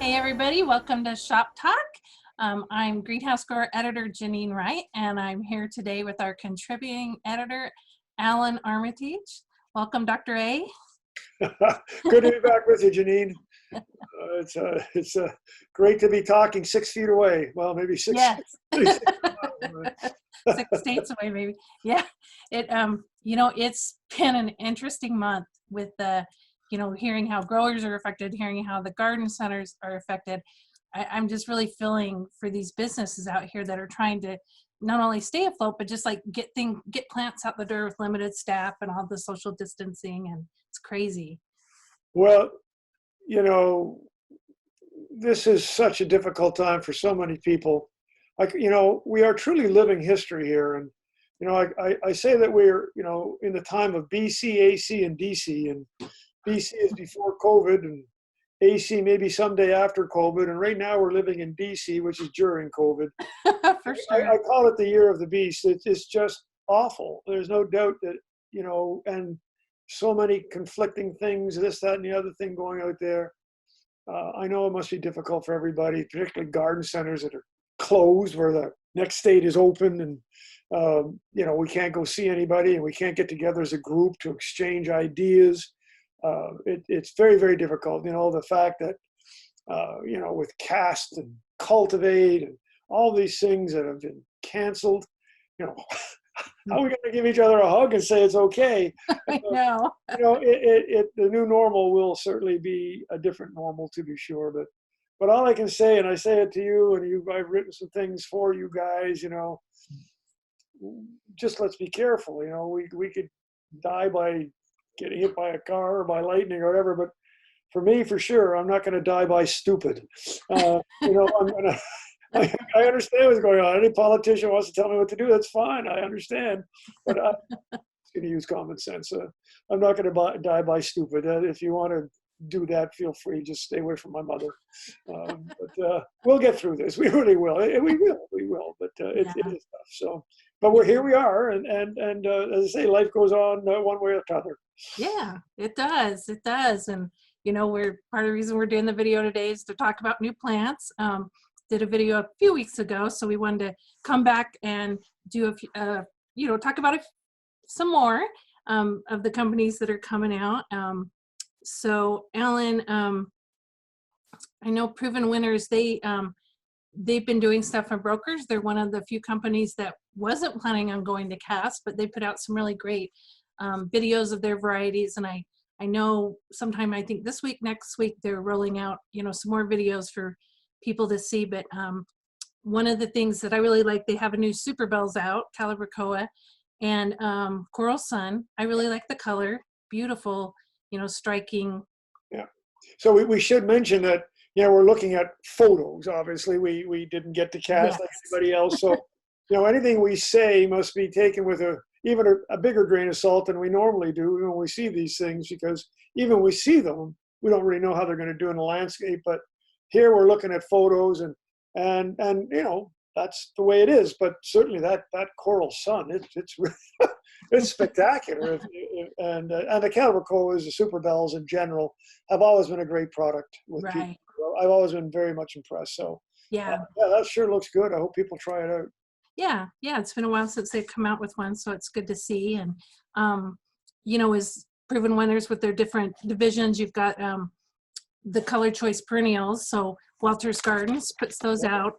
Hey everybody, welcome to Shop Talk. I'm Greenhouse Grower Editor Janeen Wright, and I'm here today with our contributing editor, Allan Armitage. Welcome, Dr. A. Good to be back with you, Janeen. It's great to be talking 6 feet away. Well, maybe six. Yes. 6 miles away. 6 states away, maybe. Yeah. It's been an interesting month with the, hearing how growers are affected, hearing how the garden centers are affected. I'm just really feeling for these businesses out here that are trying to not only stay afloat, but just like get plants out the door with limited staff and all the social distancing, and it's crazy. Well, this is such a difficult time for so many people. We are truly living history here. And, I say that we're, in the time of BC, AC, and DC. And BC is before COVID, and AC maybe someday after COVID. And right now we're living in DC, which is during COVID. For sure. I call it the year of the beast. It's just awful. There's no doubt that, and so many conflicting things, this, that, and the other thing going out there. I know it must be difficult for everybody, particularly garden centers that are closed where the next state is open, and we can't go see anybody, and we can't get together as a group to exchange ideas. It's very, very difficult. The fact that with Cast and Cultivate and all these things that have been canceled, how are we going to give each other a hug and say it's okay? I know. The new normal will certainly be a different normal, to be sure. But all I can say, and I say it to you, and I've written some things for you guys. Just let's be careful. We could die by getting hit by a car or by lightning or whatever. But for me, for sure, I'm not going to die by stupid. I'm going to. I understand what's going on. Any politician wants to tell me what to do, that's fine. I understand. But I'm going to use common sense. I'm not going to die by stupid. If you want to do that, feel free. Just stay away from my mother. But we'll get through this. We really will. We will. But it is tough. So, but here we are. And as I say, life goes on one way or another. Yeah, it does. It does. And, we're part of the reason we're doing the video today is to talk about new plants. Did a video a few weeks ago, so we wanted to come back and do a few, talk about some more of the companies that are coming out. So Allan, I know Proven Winners, they've been doing stuff for brokers. They're one of the few companies that wasn't planning on going to Cast, but they put out some really great videos of their varieties. And I know sometime, I think this week, next week, they're rolling out, some more videos for people to see. But one of the things that I really like, they have a new Super Bells out, Calibrachoa and Coral Sun. I really like the color, beautiful, striking. Yeah. So we should mention that, we're looking at photos. Obviously, we didn't get to Cast like anybody else. So, anything we say must be taken with even a bigger grain of salt than we normally do when we see these things, because even when we see them, we don't really know how they're going to do in the landscape. But here we're looking at photos, and that's the way it is. But certainly that Coral Sun, it's really, it's spectacular. And the Calibrachoas, the Super Bells in general, have always been a great product with people. I've always been very much impressed. So yeah, that sure looks good. I hope people try it out. Yeah, it's been a while since they've come out with one, so it's good to see. And as Proven Winners with their different divisions, you've got the color choice perennials. So Walter's Gardens puts those out.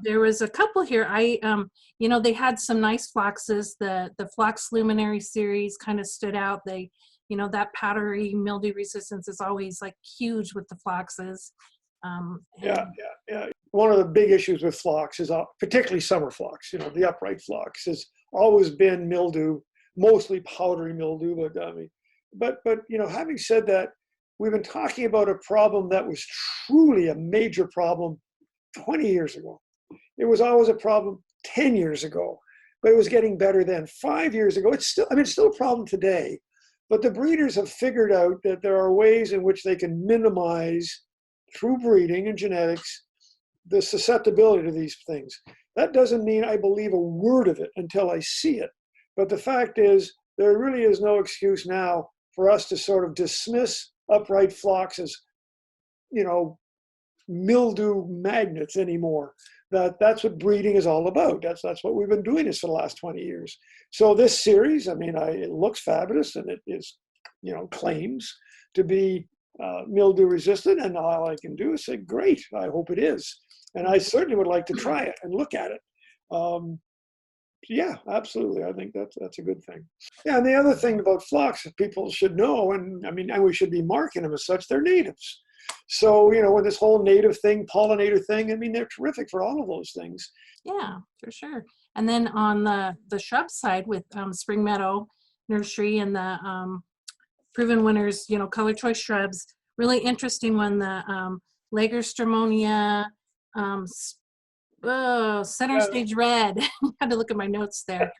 There was a couple here. They had some nice phloxes. The Phlox Luminary series kind of stood out. They, that powdery mildew resistance is always like huge with the phloxes. Yeah. One of the big issues with phlox is particularly summer phlox. The upright phlox has always been mildew, mostly powdery mildew. But having said that, we've been talking about a problem that was truly a major problem 20 years ago. It was always a problem 10 years ago, but it was getting better then. 5 years ago, it's still a problem today. But the breeders have figured out that there are ways in which they can minimize, through breeding and genetics, the susceptibility to these things. That doesn't mean I believe a word of it until I see it. But the fact is, there really is no excuse now for us to sort of dismiss upright phlox as, mildew magnets anymore. That's what breeding is all about. That's what we've been doing this for the last 20 years. So this series, I mean, it looks fabulous, and it is, you know, claims to be mildew resistant, and all I can do is say, great, I hope it is. And I certainly would like to try it and look at it. Yeah, absolutely. I think that's a good thing. Yeah, and the other thing about phlox that people should know, and I mean, and we should be marking them as such, they're natives. So, you know, with this whole native thing, pollinator thing, I mean, they're terrific for all of those things. Yeah, for sure. And then on the shrub side with Spring Meadow Nursery and the Proven Winners, you know, color choice shrubs, really interesting one, the Lagerstromonia, center stage red. Had to look at my notes there.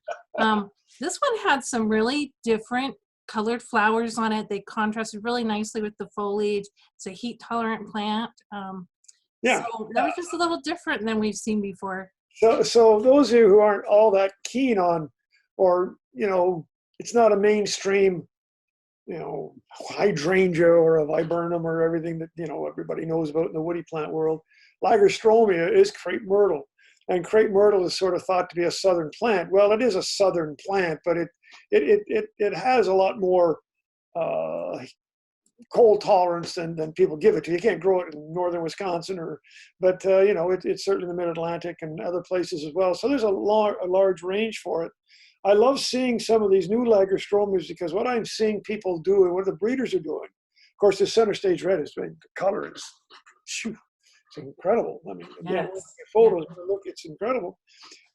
This one had some really different colored flowers on it. They contrasted really nicely with the foliage. It's a heat tolerant plant. Yeah. So that was just a little different than we've seen before. So those of you who aren't all that keen on, or, you know, it's not a mainstream, you know, hydrangea or a viburnum or everything that, you know, everybody knows about in the woody plant world. Lagerstroemia is crepe myrtle, and crepe myrtle is sort of thought to be a southern plant. Well, it is a southern plant, but it has a lot more cold tolerance than people give it to. You can't grow it in northern Wisconsin, but you know, it's certainly the Mid-Atlantic and other places as well. So there's a large range for it. I love seeing some of these new Lagerstroemias because what I'm seeing people do and what the breeders are doing. Of course, the center stage red is the color is, shoot, it's incredible. I mean, again, Yes. photos, look, it's incredible.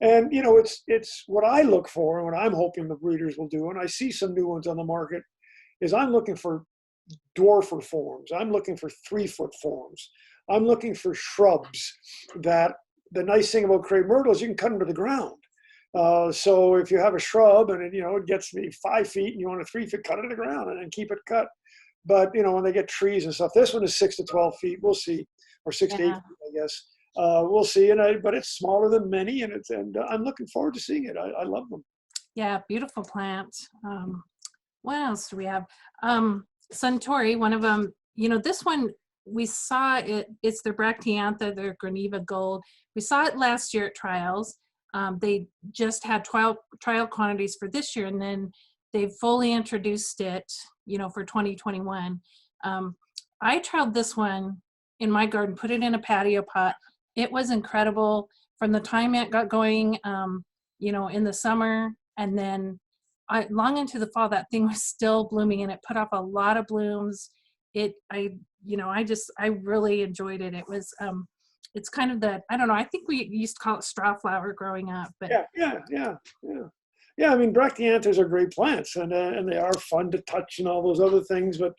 And you know, it's what I look for and what I'm hoping the breeders will do. And I see some new ones on the market. Is I'm looking for dwarfer forms. I'm looking for 3-foot forms. I'm looking for shrubs that the nice thing about crepe myrtle is you can cut them to the ground. So if you have a shrub and you know, it gets to be 5 feet and you want a 3-foot, cut it to the ground and then keep it cut. But you know, when they get trees and stuff, this one is 6 to 12 feet. We'll see, or 6 to 8 feet, I guess. We'll see. But it's smaller than many, and I'm looking forward to seeing it. I love them. Yeah, beautiful plant. What else do we have? Suntory, one of them, you know, this one, we saw it, it's their Bracteantha, their Graniva Gold. We saw it last year at trials. They just had trial quantities for this year, and then they've fully introduced it, you know, for 2021. I trialed this one in my garden, put it in a patio pot. It was incredible from the time it got going, you know, in the summer, and then long into the fall, that thing was still blooming, and it put off a lot of blooms. I really enjoyed it. It was, it's kind of I don't know, I think we used to call it straw flower growing up, but yeah. I mean, Bracteanthas are great plants, and they are fun to touch and all those other things, but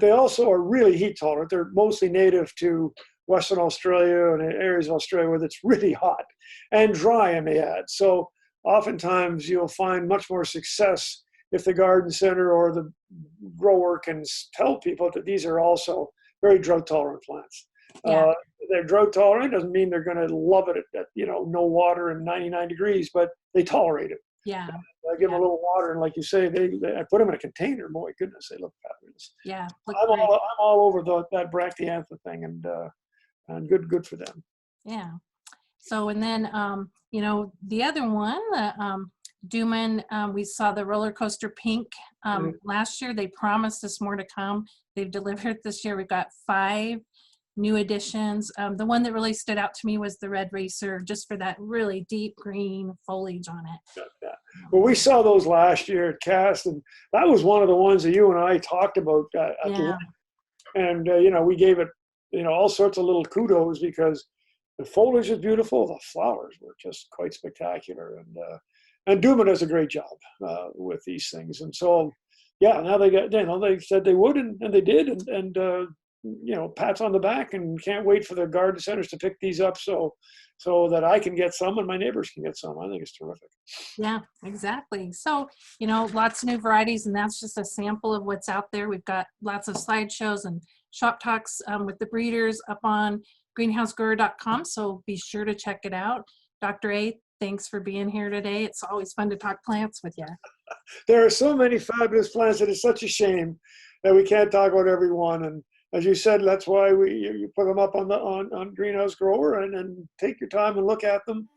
they also are really heat tolerant. They're mostly native to Western Australia and areas of Australia where it's really hot and dry, I may add. So oftentimes you'll find much more success if the garden center or the grower can tell people that these are also very drought tolerant plants. yeah. They're drought tolerant doesn't mean they're going to love it at, you know, no water and 99 degrees, but they tolerate it. Yeah. I give them a little water, and like you say, I put them in a container. My goodness, they look fabulous. Yeah. I'm all over that Bracteantha thing, and good for them. Yeah. So, and then, you know, the other one, the Dümmen, we saw the roller coaster pink last year. They promised us more to come. They've delivered this year. We've got 5 new additions. The one that really stood out to me was the red racer, just for that really deep green foliage on it. Yeah. Well, we saw those last year at Cast, and that was one of the ones that you and I talked about at the end. And you know, we gave it, you know, all sorts of little kudos because the foliage is beautiful. The flowers were just quite spectacular, and Dummen does a great job with these things. And so, yeah, now they got, you know, they said they would, and they did, and you know, pats on the back, and can't wait for the garden centers to pick these up so that I can get some and my neighbors can get some. I think it's terrific. Yeah, exactly. So, you know, lots of new varieties, and that's just a sample of what's out there. We've got lots of slideshows and shop talks with the breeders up on greenhousegrower.com, so be sure to check it out. Dr. A, thanks for being here today. It's always fun to talk plants with you. There are so many fabulous plants that it's such a shame that we can't talk about every one. And as you said, that's why you put them up on greenhouse grower and take your time and look at them.